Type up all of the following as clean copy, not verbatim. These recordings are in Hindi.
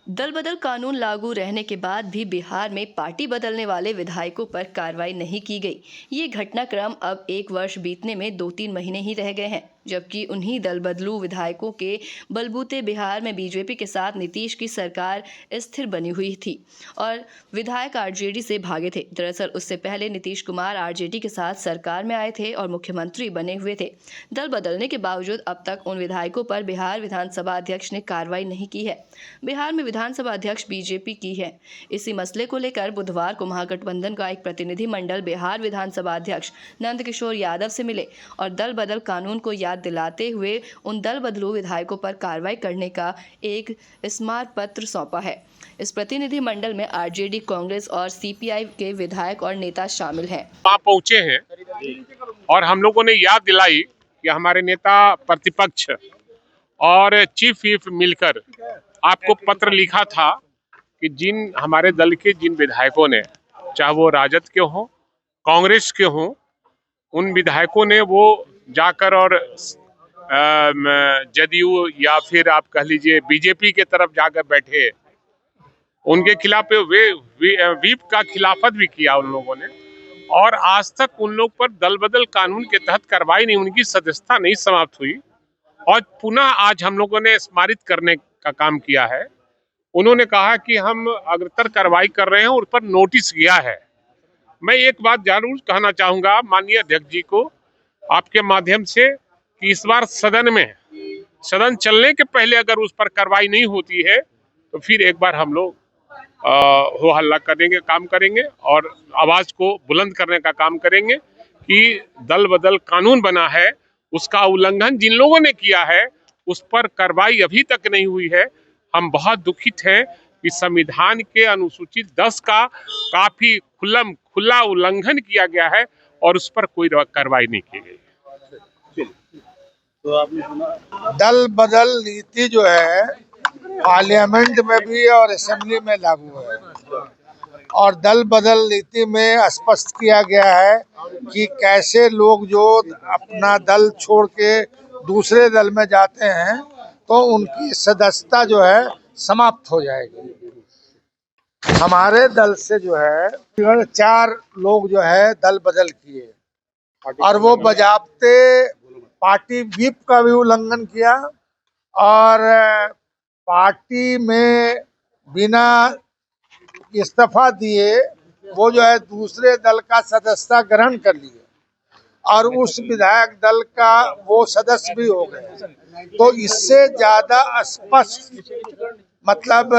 दल बदल कानून लागू रहने के बाद भी बिहार में पार्टी बदलने वाले विधायकों पर कार्रवाई नहीं की गई। ये घटनाक्रम अब 1 वर्ष बीतने में 2-3 महीने ही रह गए हैं, जबकि उन्हीं दल बदलू विधायकों के बलबूते बिहार में बीजेपी के साथ नीतीश की सरकार स्थिर बनी हुई थी और विधायक आरजेडी से भागे थे। दरअसल उससे पहले नीतीश कुमार आरजेडी के साथ सरकार में आए थे और मुख्यमंत्री बने हुए थे। दल बदलने के बावजूद अब तक उन विधायकों पर बिहार विधानसभा अध्यक्ष ने कार्रवाई नहीं की है। बिहार में विधानसभा अध्यक्ष बीजेपी की है। इसी मसले को लेकर बुधवार को महागठबंधन का एक प्रतिनिधिमंडल बिहार विधानसभा अध्यक्ष नंदकिशोर यादव से मिले और दल बदल कानून को याद दिलाते हुए उन दल बदलू विधायकों पर कार्रवाई करने का एक स्मारक पत्र सौंपा है। इस प्रतिनिधिमंडल में आरजेडी, कांग्रेस और सीपीआई के विधायक और नेता शामिल हैं। वहाँ पहुंचे हैं और हम लोगों ने याद दिलाई कि हमारे नेता प्रतिपक्ष और चीफ व्हिप मिलकर आपको पत्र लिखा था कि जिन हमारे दल के जिन विधायकों ने, चाहे वो राजद के हों, कांग्रेस के हों, उन विधायकों ने वो जाकर और जदयू या फिर आप कह लीजिए बीजेपी के तरफ जाकर बैठे, उनके खिलाफ व्हिप का खिलाफत भी किया उन लोगों ने। और आज तक उन लोग पर दल बदल कानून के तहत कार्रवाई नहीं, उनकी सदस्यता नहीं समाप्त हुई और पुनः आज हम लोगों ने स्मारित करने का काम किया है। उन्होंने कहा कि हम अग्रतर कार्रवाई कर रहे हैं, उन पर नोटिस गया है। मैं एक बात जरूर कहना चाहूंगा माननीय अध्यक्ष जी को आपके माध्यम से कि इस बार सदन चलने के पहले अगर उस पर कार्रवाई नहीं होती है तो फिर एक बार हम लोग हो हल्ला करेंगे, काम करेंगे और आवाज को बुलंद करने का काम करेंगे कि दल बदल कानून बना है, उसका उल्लंघन जिन लोगों ने किया है उस पर कार्रवाई अभी तक नहीं हुई है। हम बहुत दुखित हैं कि संविधान के अनुसूचित 10 का काफी खुला उल्लंघन किया गया है और उस पर कोई कार्रवाई नहीं की गई। तो आपने सुना दल बदल नीति जो है पार्लियामेंट में भी और असेंबली में लागू है और दल बदल नीति में स्पष्ट किया गया है कि कैसे लोग जो अपना दल छोड़ के दूसरे दल में जाते हैं तो उनकी सदस्यता जो है समाप्त हो जाएगी। हमारे दल से जो है 4 लोग जो है दल बदल किए और वो बजाबते पार्टी व्हिप का भी उल्लंघन किया और पार्टी में बिना इस्तीफा दिए वो जो है दूसरे दल का सदस्यता ग्रहण कर लिए और उस विधायक दल का वो सदस्य भी हो गए। तो इससे ज्यादा स्पष्ट मतलब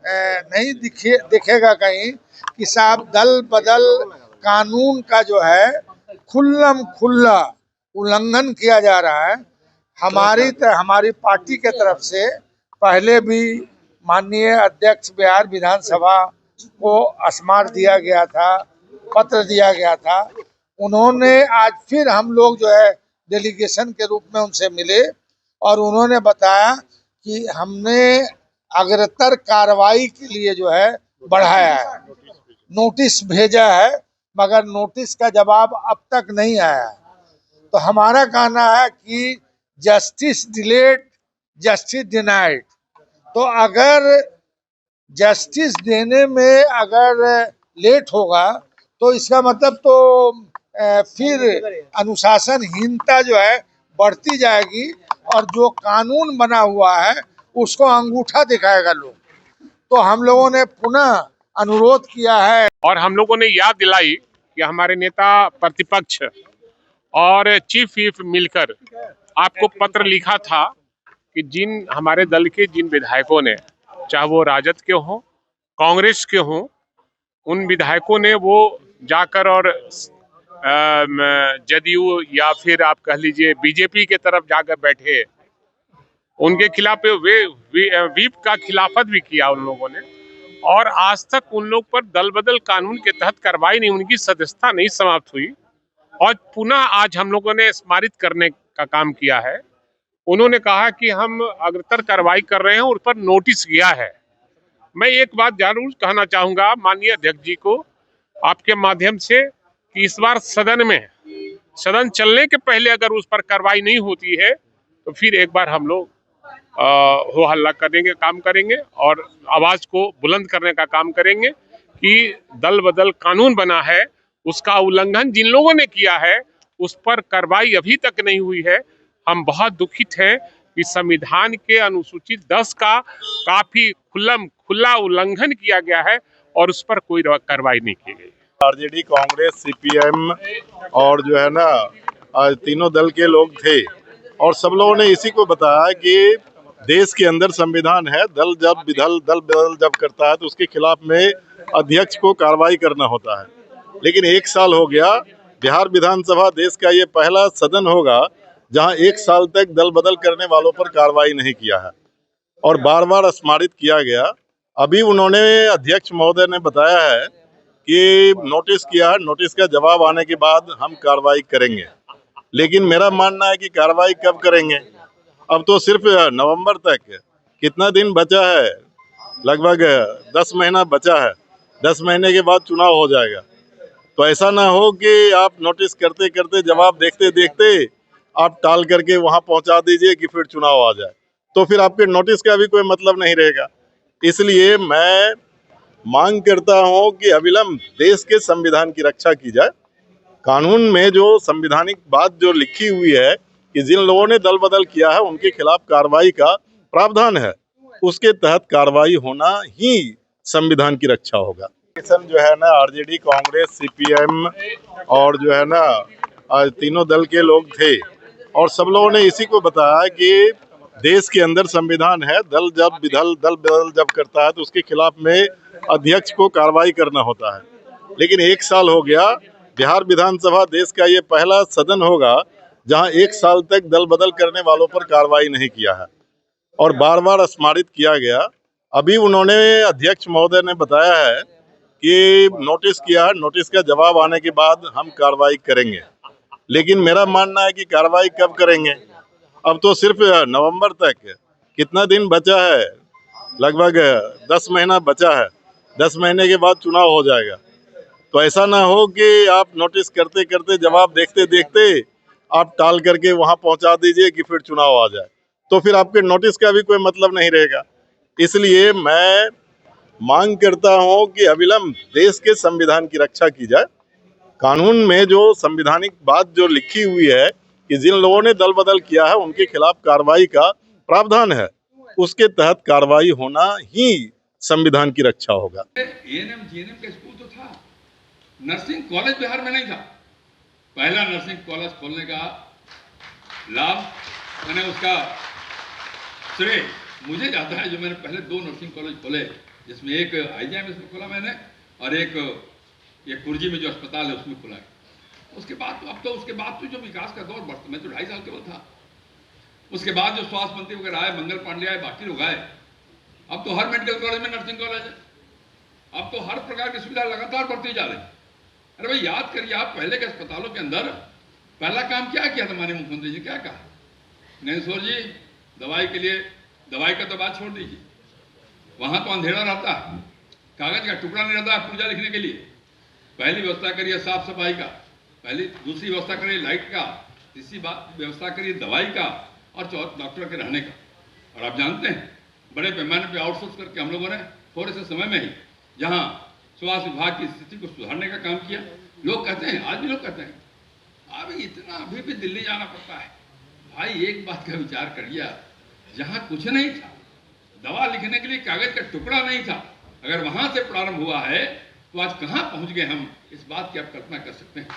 नहीं दिखेगा कहीं कि साहब दल बदल कानून का जो है खुल्ला उल्लंघन किया जा रहा है। हमारी पार्टी के तरफ से पहले भी माननीय अध्यक्ष बिहार विधानसभा को स्मारक दिया गया था, पत्र दिया गया था। उन्होंने आज फिर हम लोग जो है डेलीगेशन के रूप में उनसे मिले और उन्होंने बताया कि हमने अग्रतर कार्रवाई के लिए जो है बढ़ाया है, नोटिस भेजा है, मगर नोटिस का जवाब अब तक नहीं आया। तो हमारा कहना है कि जस्टिस डिलेड जस्टिस डिनाइड। तो अगर जस्टिस देने में अगर लेट होगा तो इसका मतलब तो फिर अनुशासनहीनता जो है बढ़ती जाएगी और जो कानून बना हुआ है उसको अंगूठा दिखाएगा लोग। तो हम लोगों ने पुनः अनुरोध किया है और हम लोगों ने याद दिलाई कि हमारे नेता प्रतिपक्ष और चीफ व्हिप मिलकर आपको पत्र लिखा था कि जिन हमारे दल के जिन विधायकों ने, चाहे वो राजद के हों, कांग्रेस के हों, उन विधायकों ने वो जाकर और जदयू या फिर आप कह लीजिए बीजेपी के तरफ जाकर बैठे, उनके खिलाफ व्हिप का खिलाफत भी किया उन लोगों ने। और आज तक उन लोग पर दल बदल कानून के तहत कार्रवाई नहीं, उनकी सदस्यता नहीं समाप्त हुई और पुनः आज हम लोगों ने स्मारित करने का काम किया है। उन्होंने कहा कि हम अग्रतर कार्रवाई कर रहे हैं, उन पर नोटिस गया है। मैं एक बात जरूर कहना चाहूंगा माननीय अध्यक्ष जी को आपके माध्यम से कि इस बार सदन चलने के पहले अगर उस पर कार्रवाई नहीं होती है तो फिर एक बार हम लोग हो हल्ला करने का काम करेंगे और आवाज को बुलंद करने का काम करेंगे कि दल बदल कानून बना है, उसका उल्लंघन जिन लोगों ने किया है उस पर कार्रवाई अभी तक नहीं हुई है। हम बहुत दुखित हैं कि संविधान के अनुसूचित 10 का काफी खुला उल्लंघन किया गया है और उस पर कोई कार्रवाई नहीं की गई। आरजेडी, कांग्रेस, सीपीएम और जो है ना तीनों दल के लोग थे और सब लोगों ने इसी को बताया कि देश के अंदर संविधान है, दल बदल जब करता है तो उसके खिलाफ में अध्यक्ष को कार्रवाई करना होता है। लेकिन एक साल हो गया, बिहार विधानसभा देश का ये पहला सदन होगा जहां एक साल तक दल बदल करने वालों पर कार्रवाई नहीं किया है और बार बार स्मारित किया गया। अभी उन्होंने अध्यक्ष महोदय ने बताया है कि नोटिस किया है, नोटिस का जवाब आने के बाद हम कार्रवाई करेंगे। लेकिन मेरा मानना है कि कार्रवाई कब करेंगे? अब तो सिर्फ नवंबर तक कितना दिन बचा है, लगभग 10 महीना बचा है। 10 महीने के बाद चुनाव हो जाएगा। तो ऐसा ना हो कि आप नोटिस करते करते जवाब देखते देखते आप टाल करके वहां पहुंचा दीजिए कि फिर चुनाव आ जाए, तो फिर आपके नोटिस का भी कोई मतलब नहीं रहेगा। इसलिए मैं मांग करता हूं कि अविलंब देश के संविधान की रक्षा की जाए। कानून में जो संवैधानिक बात जो लिखी हुई है कि जिन लोगों ने दल बदल किया है उनके खिलाफ कार्रवाई का प्रावधान है, उसके तहत कार्रवाई होना ही संविधान की रक्षा होगा। जो है ना आरजेडी, कांग्रेस, सीपीएम और जो है ना तीनों दल के लोग थे और सब लोगों ने इसी को बताया कि देश के अंदर संविधान है, दल बदल जब करता है तो उसके खिलाफ में अध्यक्ष को कार्रवाई करना होता है। लेकिन एक साल हो गया, बिहार विधानसभा देश का ये पहला सदन होगा जहां एक साल तक दल बदल करने वालों पर कार्रवाई नहीं किया है और बार बार स्मारित किया गया। अभी उन्होंने अध्यक्ष महोदय ने बताया है कि नोटिस किया है, नोटिस का जवाब आने के बाद हम कार्रवाई करेंगे। लेकिन मेरा मानना है कि कार्रवाई कब करेंगे? अब तो सिर्फ नवंबर तक कितना दिन बचा है, लगभग 10 महीना बचा है। 10 महीने के बाद चुनाव हो जाएगा। तो ऐसा ना हो कि आप नोटिस करते करते जवाब देखते देखते आप टाल करके वहां पहुंचा दीजिए कि फिर चुनाव आ जाए, तो फिर आपके नोटिस का भी कोई मतलब नहीं रहेगा। इसलिए मैं मांग करता हूं कि अविलंब देश के संविधान की रक्षा की जाए। कानून में जो संवैधानिक बात जो लिखी हुई है कि जिन लोगों ने दल बदल किया है उनके खिलाफ कार्रवाई का प्रावधान है, उसके तहत कार्रवाई होना ही संविधान की रक्षा होगा। एएनएम जीएनएम का स्कूल तो था, नर्सिंग कॉलेज बिहार में नहीं था। पहला नर्सिंग कॉलेज खोलने का लाभ, मैंने उसका श्रेय मुझे जाता है। जो मैंने पहले 2 नर्सिंग कॉलेज खोले, जिसमें एक आईजीएमएस में खोला मैंने और एक ये कुर्जी में जो अस्पताल है उसमें खोला है। उसके बाद तो उसके बाद तो जो विकास का दौर बढ़ता, मैं तो 2.5 साल केवल था। उसके बाद जो स्वास्थ्य मंत्री वगैरह आए, मंगल पांडे आए, बाकी लोग आए। अब तो हर मेडिकल कॉलेज में नर्सिंग कॉलेज है। अब तो हर प्रकार की सुविधा लगातार बढ़ती जा रही है। अरे भाई याद करिए, आप पहले के अस्पतालों के अंदर पहला काम क्या किया था माननीय मुख्यमंत्री जी? क्या कहा? नैनसोर जी, दवाई के लिए, दवाई का तो बात छोड़ दीजिए, वहां तो अंधेरा रहता है, कागज का टुकड़ा नहीं रहता है पूजा लिखने के लिए। पहली व्यवस्था करिए साफ सफाई का, दूसरी व्यवस्था करिए लाइट का, तीसरी व्यवस्था करिए दवाई का और चौथा डॉक्टर के रहने का। और आप जानते हैं बड़े पैमाने पे आउटसोर्स करके हम लोगों ने थोड़े से समय में ही जहां स्वास्थ्य विभाग की स्थिति को सुधारने का काम किया। लोग कहते हैं, आज भी लोग कहते हैं, अभी इतना अभी भी दिल्ली जाना पड़ता है। भाई एक बात का विचार करिए, जहां कुछ नहीं था, दवा लिखने के लिए कागज का टुकड़ा नहीं था, अगर वहां से प्रारंभ हुआ है तो आज कहां पहुंच गए हम, इस बात की आप कल्पना कर सकते हैं।